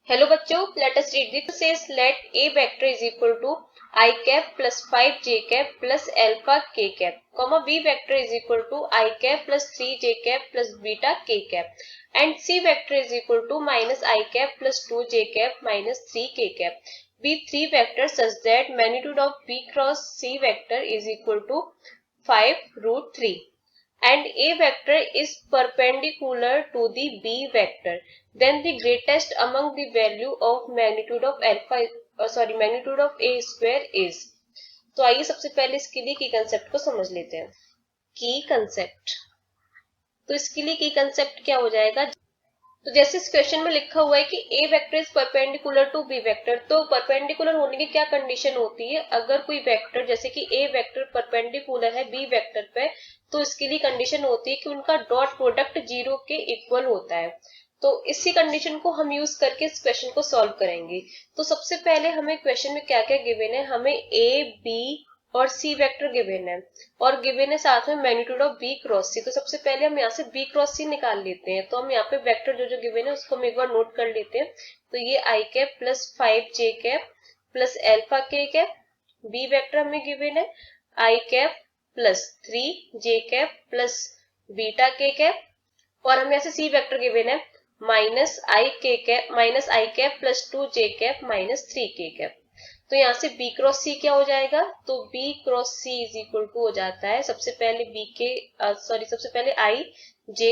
Hello बच्चों, let us read this says let A vector is equal to I cap plus 5 J cap plus alpha K cap, comma B vector is equal to I cap plus 3 J cap plus beta K cap and C vector is equal to minus I cap plus 2 J cap minus 3 K cap. B three vector such that magnitude of B cross C vector is equal to 5√3 and A vector is perpendicular to the B vector, then the greatest among the value of magnitude of alpha magnitude of A square is. तो आइए सबसे पहले इसके लिए की concept को समझ लेते हैं. की कंसेप्ट, तो इसके लिए की कंसेप्ट क्या हो जाएगा. तो जैसे इस क्वेश्चन में लिखा हुआ है कि A vector is perpendicular to B vector, तो परपेंडिकुलर होने की क्या कंडीशन होती है. अगर कोई वेक्टर जैसे कि ए वेक्टर परपेंडिकुलर है बी वेक्टर पे, तो इसके लिए कंडीशन होती है कि उनका डॉट प्रोडक्ट 0 के इक्वल होता है. तो इसी कंडीशन को हम यूज करके इस क्वेश्चन को सॉल्व करेंगे. तो सबसे पहले हमें क्वेश्चन में क्या क्या गिवन है. हमें ए बी और सी वेक्टर गिवन है और गिवन है साथ में मैग्नीट्यूड ऑफ बी क्रॉस सी. तो सबसे पहले हम यहाँ से बी क्रॉस सी निकाल लेते हैं. तो हम यहाँ पे वेक्टर जो जो गिवन है उसको हम एक बार नोट कर लेते हैं. तो ये आई cap plus 5 J cap plus alpha K cap. B vector हमें गिवन है आई cap plus 3 J cap plus beta K cap. और हमें यहाँ से सी वेक्टर गिवन है minus I cap plus 2 J cap minus 3 K cap. तो यहाँ से B क्रॉस C क्या हो जाएगा. तो B cross C is equal to हो जाता है सबसे पहले I J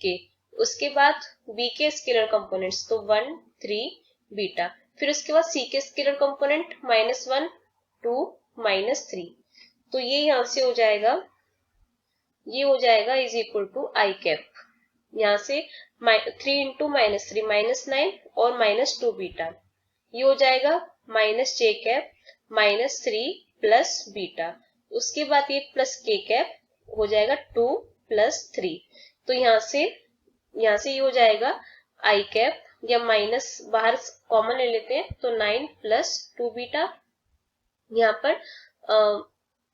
K, उसके बाद B के स्केलर कंपोनेंट्स तो 1 3 बीटा, फिर उसके बाद C के स्केलर कंपोनेंट -1 2 -3. तो ये यहाँ से हो जाएगा, ये हो जाएगा is equal to I cap. यहाँ से 3 इंटू -3 -9 और -2 बीटा, ये हो जाएगा माइनस जे कैप -3 प्लस बीटा. उसके बाद ये प्लस के कैप हो जाएगा 2 + 3. तो यहाँ से ये हो जाएगा आई कैप, या माइनस बाहर कॉमन ले लेते हैं तो 9 + 2 बीटा. यहाँ पर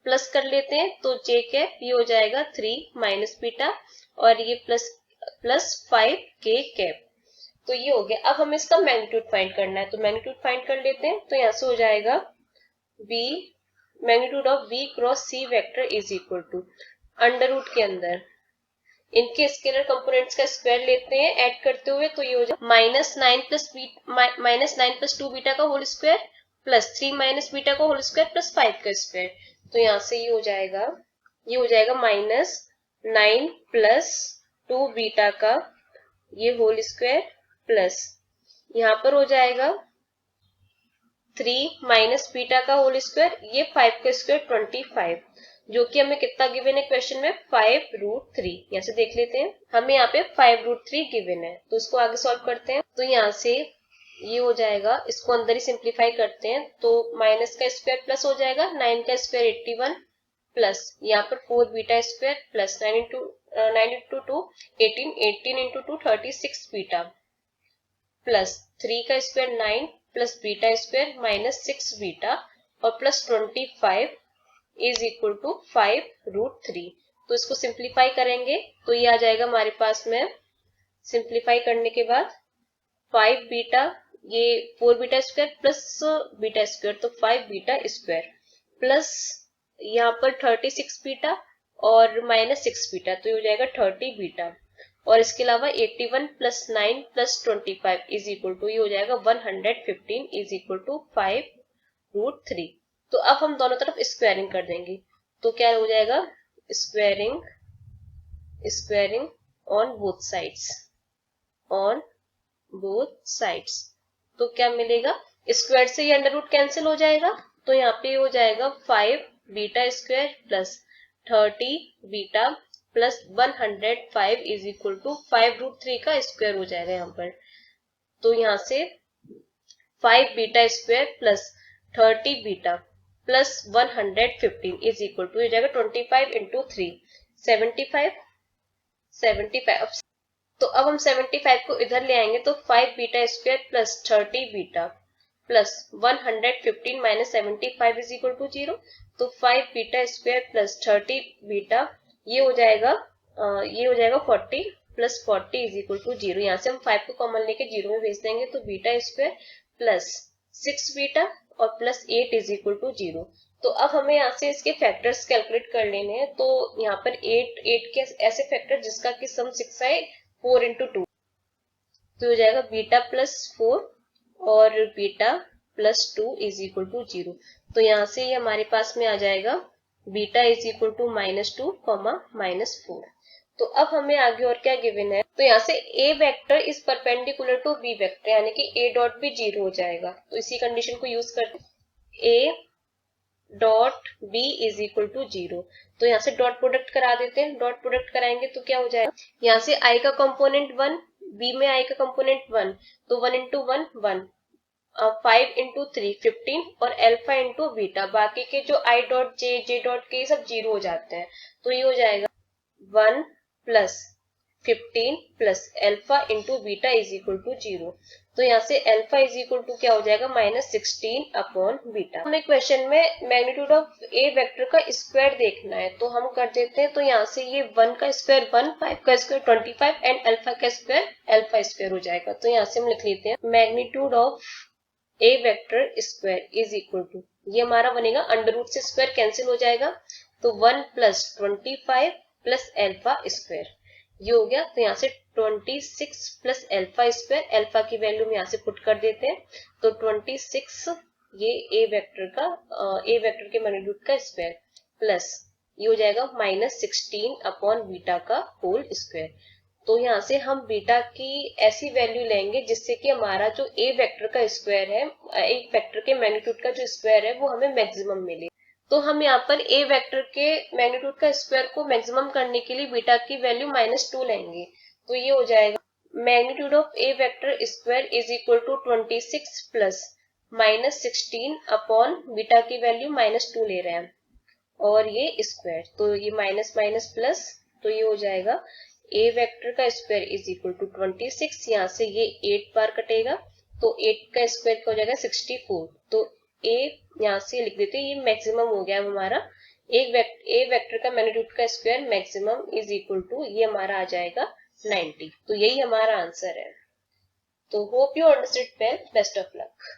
प्लस कर लेते हैं तो जे कैप ये हो जाएगा 3 माइनस बीटा और ये प्लस 5 के कैप. तो ये हो गया. अब हमें इसका मैग्नीट्यूड फाइंड करना है, तो मैग्नीट्यूड फाइंड कर लेते हैं. तो यहाँ से हो जाएगा b magnitude of b cross c vector is equal to under root के अंदर इनके स्केलर कंपोनेंट्स का स्क्वायर लेते हैं ऐड करते हुए. तो ये हो जाएगा -9 + 2 बीटा का whole square plus 3 minus beta का होल स्क्वायर प्लस 5 का स्क्वायर. तो यहाँ से ये हो जाएगा -9 + 2 बीटा का ये होल स्क्वायर प्लस यहाँ पर हो जाएगा 3 माइनस बीटा का होल स्क्वायर, ये 5 का स्क्वायर 25, जो कि हमें कितना गिवन है क्वेश्चन में 5√3. यहाँ से देख लेते हैं, हमें यहाँ पे 5√3 गिवन है. तो इसको आगे सॉल्व करते हैं. तो यहाँ से ये हो जाएगा, इसको अंदर ही सिंप्लीफाई करते हैं. तो माइनस का स्क्वायर प्लस हो जाएगा 9 का स्क्वायर 81 प्लस यहाँ पर 4 beta square plus 9 into 2 18 into 2 36 beta plus 3 का square 9 plus beta square minus 6 beta और प्लस 25 इज इक्वल टू 5√3. तो इसको सिंप्लीफाई करेंगे तो ये आ जाएगा हमारे पास में. सिंप्लीफाई करने के बाद 5 बीटा, ये 4 beta square plus beta square तो 5 बीटा स्क्वायर प्लस यहाँ पर 36 बीटा और -6 बीटा, तो ये हो जाएगा 30 बीटा. और इसके अलावा 81 + 9 + 25 इज इक्वल टू ये हो जाएगा 115 इज इक्वल टू 5√3. तो अब हम दोनों तरफ स्क्वायरिंग कर देंगे. तो क्या हो जाएगा, स्क्वायरिंग ऑन बोथ साइड्स. तो क्या मिलेगा, स्क्वायर से ये अंडर रूट कैंसिल हो जाएगा. तो यहाँ पे हो जाएगा 5 beta square plus 30 beta plus 105 is equal to 5√3 का स्क्वायर हो जाएगा यहाँ पर. तो यहाँ से 5 beta square plus 30 beta plus 115 is equal to हो जाएगा 25 इंटू 3 75. तो अब हम 75 को इधर ले आएंगे तो 5 beta square plus 30 beta plus 115 minus 75 is equal to 0. तो 5 बीटा स्क्वायर प्लस 30 बीटा ये हो जाएगा 40 प्लस 40 इज इक्वल टू 0। यहाँ से हम 5 को कॉमन लेके 0 में भेज देंगे तो बीटा स्क्वायर प्लस 6 बीटा और प्लस 8 इज इक्वल टू 0। तो अब हमें यहाँ से इसके फैक्टर्स कैलकुलेट कर लेने हैं। तो यहाँ पर 8 के ऐसे फैक्टर जिसका कि सम 6 आए 4 इंटू 2, तो हो जाएगा बीटा प्लस 4 और beta plus 2 is equal to 0। तो यहाँ से ये हमारे पास में आ जाएगा बीटा इज इक्वल टू -2 -4। तो अब हमें आगे और क्या गिवन है, तो यहाँ से A vector is perpendicular to B vector, यानी कि ए डॉट भी 0 हो जाएगा। तो इसी कंडीशन को यूज करते A dot B is equal to 0। तो यहाँ से डॉट प्रोडक्ट करा देते हैं। डॉट प्रोडक्ट कराएंगे तो क्या हो जाएगा, यहाँ से आई का कंपोनेंट 1, बी में आई का कंपोनेंट 1, तो 1 इंटू 1 1, 5 इंटू 3 15 और अल्फा इंटू बीटा, बाकी के जो आई डॉट जे डॉट के सब 0 हो जाते हैं। तो ये हो जाएगा 1 plus 15 plus alpha into beta is equal to 0। तो यहाँ से अल्फा इज इक्वल टू क्या हो जाएगा -16 अपॉन बीटा। हमें क्वेश्चन में मैग्नीट्यूड ऑफ ए वेक्टर का स्क्वायर देखना है, तो हम कर देते हैं। तो यहाँ से ये 1 का स्क्वायर 1, 5 का स्क्वायर 25 एंड अल्फा का स्क्वायर अल्फा स्क्वायर हो जाएगा। तो यहाँ से हम लिख लेते हैं magnitude of A vector square is equal to, ये हमारा बनेगा अंडर रूट से स्क्वायर कैंसिल हो जाएगा, तो 1 प्लस 25 प्लस अल्फा स्क्वायर, ये हो गया। तो यहाँ से 26 प्लस अल्फा स्क्वायर, अल्फा की वैल्यू में यहाँ से पुट कर देते हैं, तो 26 ये ए वेक्टर के मैग्नीट्यूड का स्क्वायर प्लस ये हो जाएगा -16 अपॉन बीटा का होल स्क्वायर। तो यहाँ से हम बीटा की ऐसी वैल्यू लेंगे जिससे कि हमारा जो ए वेक्टर का स्क्वायर है, एक वेक्टर के मैग्नीट्यूड का जो स्क्वायर है वो हमें मैक्सिमम मिले। तो हम यहाँ पर ए वेक्टर के मैग्नीट्यूड का स्क्वायर को मैक्सिमम करने के लिए बीटा की वैल्यू -2 लेंगे। तो ये हो जाएगा magnitude of A vector square is equal to 26 plus -16 upon beta की वैल्यू -2 ले रहे हैं और ये स्क्वायर, तो ये माइनस माइनस प्लस, तो ये हो जाएगा ए वेक्टर का स्क्वायर इज इक्वल टू 26, यहाँ से ये 8 बार कटेगा तो 8 का स्क्वायर क्या हो जाएगा 64। तो ए यहाँ से लिख देते हैं, ये मैक्सिमम हो गया हमारा ए वेक्टर का मैग्नीट्यूड का square maximum is equal to, ये हमारा आ जाएगा 90। तो यही हमारा आंसर है। तो hope you understood well, best of luck.